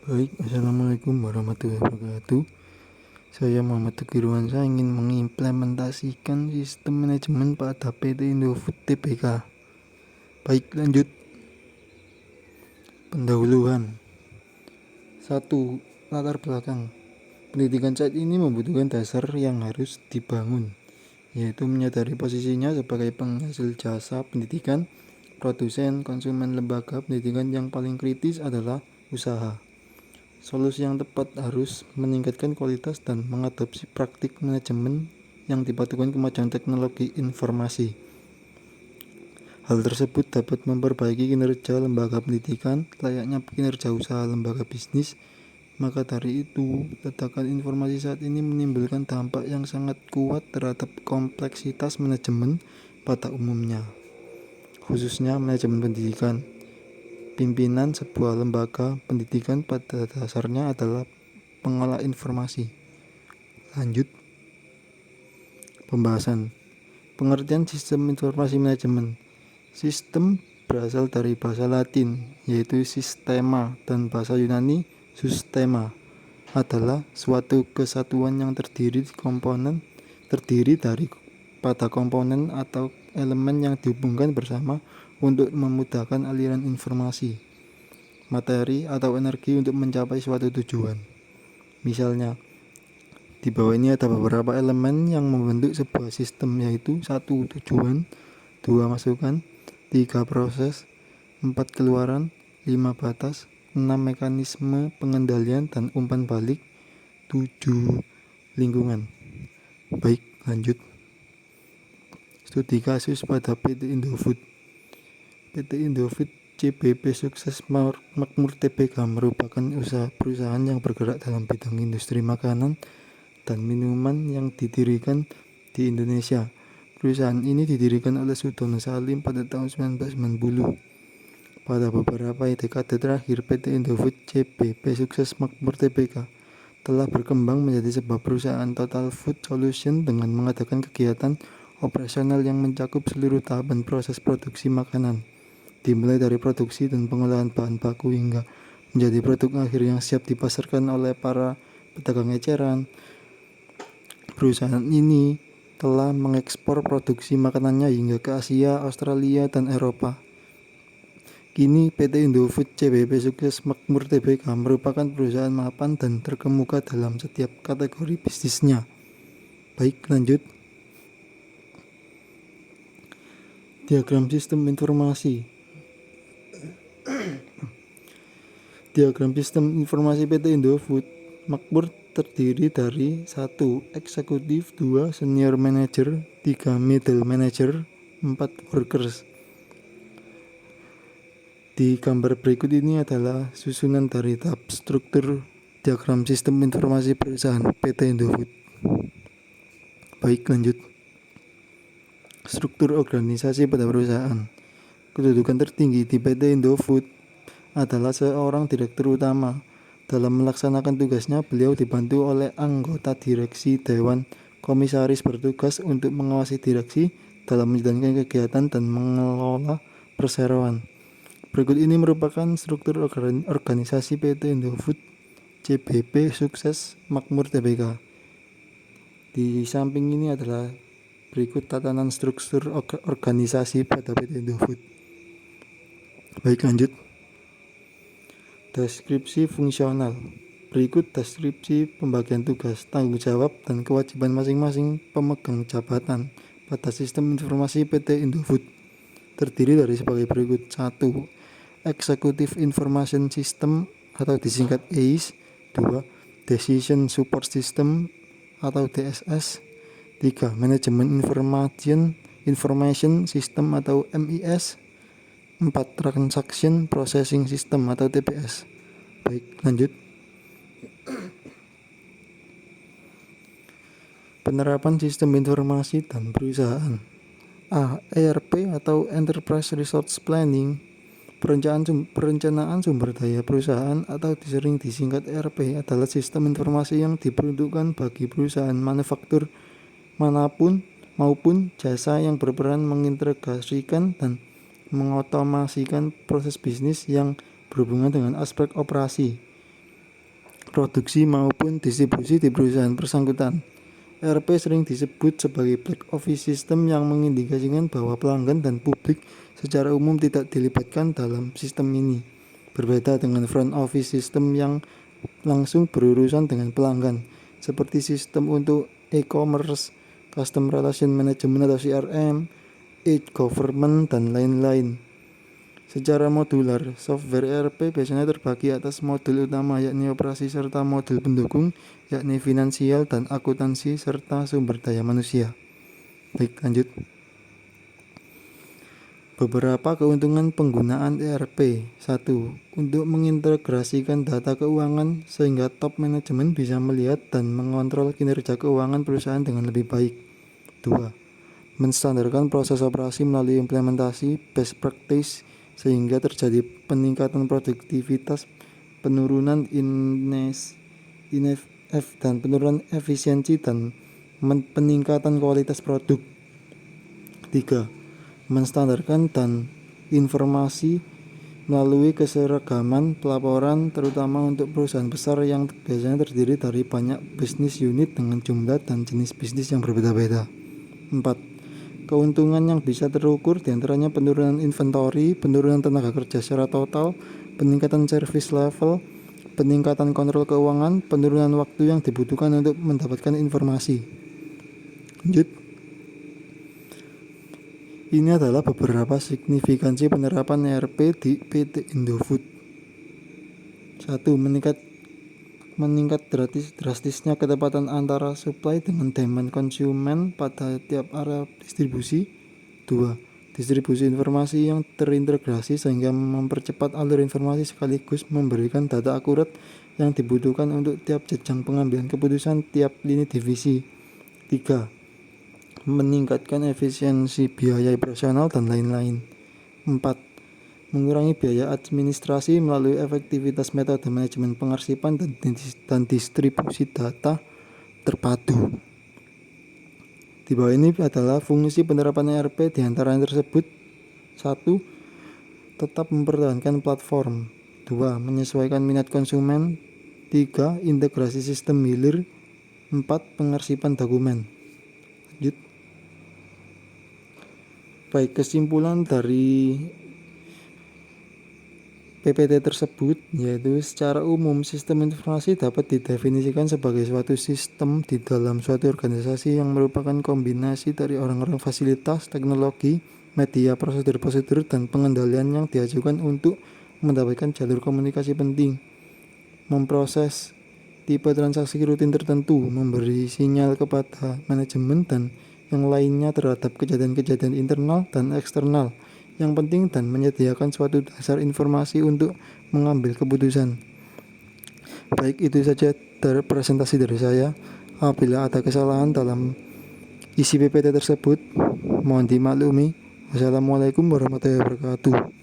Baik, Assalamualaikum warahmatullahi wabarakatuh. Saya Muhammad Teguh Irwansyah ingin mengimplementasikan sistem manajemen pada PT Indofood Tbk. Baik, lanjut. Pendahuluan. 1. Latar belakang. Pendidikan saat ini membutuhkan dasar yang harus dibangun, yaitu menyadari posisinya sebagai penghasil jasa pendidikan, produsen, konsumen. Lembaga pendidikan yang paling kritis adalah usaha. Solusi yang tepat harus meningkatkan kualitas dan mengadopsi praktik manajemen yang dipadukan kemajuan teknologi informasi. Hal tersebut dapat memperbaiki kinerja lembaga pendidikan layaknya kinerja usaha lembaga bisnis. Maka dari itu, ledakan informasi saat ini menimbulkan dampak yang sangat kuat terhadap kompleksitas manajemen pada umumnya, khususnya manajemen pendidikan. Pimpinan sebuah lembaga pendidikan pada dasarnya adalah pengolah informasi. Lanjut. Pembahasan. Pengertian sistem informasi manajemen. Sistem berasal dari bahasa Latin, yaitu sistema, dan bahasa Yunani systema, adalah suatu kesatuan yang terdiri dari pada komponen atau elemen yang dihubungkan bersama untuk memudahkan aliran informasi, materi, atau energi untuk mencapai suatu tujuan. Misalnya, di bawah ini ada beberapa elemen yang membentuk sebuah sistem, yaitu 1. Tujuan, 2. Masukan, 3. Proses, 4. Keluaran, 5. Batas, 6. Mekanisme pengendalian dan umpan balik, 7. Lingkungan. Baik, lanjut. Studi kasus pada PT Indofood. PT Indofood CBP Sukses Makmur Tbk merupakan perusahaan yang bergerak dalam bidang industri makanan dan minuman yang didirikan di Indonesia. Perusahaan ini didirikan oleh Sudono Salim pada tahun 1990. Pada beberapa dekade terakhir, PT Indofood CBP Sukses Makmur Tbk telah berkembang menjadi sebuah perusahaan total food solution dengan mengadakan kegiatan operasional yang mencakup seluruh tahapan proses produksi makanan, dimulai dari produksi dan pengolahan bahan baku hingga menjadi produk akhir yang siap dipasarkan oleh para pedagang eceran. Perusahaan ini telah mengekspor produksi makanannya hingga ke Asia, Australia, dan Eropa. Kini PT Indofood CBP Sukses Makmur Tbk merupakan perusahaan mapan dan terkemuka dalam setiap kategori bisnisnya. Baik, lanjut. Diagram sistem informasi. Diagram sistem informasi PT Indofood Makmur terdiri dari 1. Eksekutif, 2. Senior manager, 3. Middle manager, 4. Workers. Di gambar berikut ini adalah susunan dari tahap struktur diagram sistem informasi perusahaan PT Indofood. Baik, lanjut. Struktur organisasi pada perusahaan. Kedudukan tertinggi di PT Indofood adalah seorang direktur utama. Dalam melaksanakan tugasnya, beliau dibantu oleh anggota direksi dewan komisaris bertugas untuk mengawasi direksi dalam menjalankan kegiatan dan mengelola perseroan. Berikut ini merupakan struktur organisasi PT Indofood CBP Sukses Makmur Tbk. Di samping ini adalah berikut tatanan struktur organisasi pada PT Indofood. Baik, lanjut. Deskripsi fungsional. Berikut deskripsi pembagian tugas, tanggung jawab, dan kewajiban masing-masing pemegang jabatan pada sistem informasi PT Indofood. Terdiri dari sebagai berikut. 1. Executive Information System atau disingkat AIS. 2. Decision Support System atau DSS. 3. Management Information System atau MIS. 4. Transaction Processing System atau TPS. Baik, lanjut. Penerapan sistem informasi dan perusahaan. A. ERP atau Enterprise Resource Planning. Perencanaan sumber daya perusahaan atau sering disingkat ERP adalah sistem informasi yang diperuntukkan bagi perusahaan manufaktur manapun maupun jasa yang berperan mengintegrasikan dan mengotomasikan proses bisnis yang berhubungan dengan aspek operasi. produksi maupun distribusi di perusahaan bersangkutan. ERP sering disebut sebagai black office system yang mengindikasikan bahwa pelanggan dan publik secara umum tidak dilibatkan dalam sistem ini. Berbeda dengan front office system yang langsung berurusan dengan pelanggan, seperti sistem untuk e-commerce, Customer Relation Management atau CRM, e-government, dan lain-lain. Secara modular, software ERP biasanya terbagi atas modul utama yakni operasi serta modul pendukung yakni finansial dan akuntansi serta sumber daya manusia. Baik, lanjut. Beberapa keuntungan penggunaan ERP. 1. Untuk mengintegrasikan data keuangan sehingga top manajemen bisa melihat dan mengontrol kinerja keuangan perusahaan dengan lebih baik. 2. Menstandarkan proses operasi melalui implementasi best practice sehingga terjadi peningkatan produktivitas, penurunan dan penurunan efisiensi dan peningkatan kualitas produk. 3. Menstandarkan dan informasi melalui keseragaman pelaporan terutama untuk perusahaan besar yang biasanya terdiri dari banyak bisnis unit dengan jumlah dan jenis bisnis yang berbeda-beda. 4. Keuntungan yang bisa terukur diantaranya penurunan inventory, penurunan tenaga kerja secara total, peningkatan service level, peningkatan kontrol keuangan, penurunan waktu yang dibutuhkan untuk mendapatkan informasi. Lanjut. Ini adalah beberapa signifikansi penerapan ERP di PT Indofood. 1. Meningkat drastisnya ketepatan antara supply dengan demand konsumen pada tiap area distribusi. 2. Distribusi informasi yang terintegrasi sehingga mempercepat alur informasi sekaligus memberikan data akurat yang dibutuhkan untuk tiap jenjang pengambilan keputusan tiap lini divisi. 3. Meningkatkan efisiensi biaya operasional dan lain-lain. 4. Mengurangi biaya administrasi melalui efektivitas metode manajemen pengarsipan dan distribusi data terpadu. Di bawah ini adalah fungsi penerapan ERP di antara yang tersebut. 1. Tetap mempertahankan platform. 2. Menyesuaikan minat konsumen. 3. Integrasi sistem hilir. 4. Pengarsipan dokumen. Lanjut. Baik, kesimpulan dari PPT tersebut yaitu secara umum sistem informasi dapat didefinisikan sebagai suatu sistem di dalam suatu organisasi yang merupakan kombinasi dari orang-orang, fasilitas, teknologi, media, prosedur-prosedur, dan pengendalian yang diajukan untuk mendapatkan jalur komunikasi penting, memproses tipe transaksi rutin tertentu, memberi sinyal kepada manajemen dan yang lainnya terhadap kejadian-kejadian internal dan eksternal yang penting dan menyediakan suatu dasar informasi untuk mengambil keputusan. Baik, itu saja dari presentasi dari saya. Apabila ada kesalahan dalam isi PPT tersebut, mohon dimaklumi. Wassalamualaikum warahmatullahi wabarakatuh.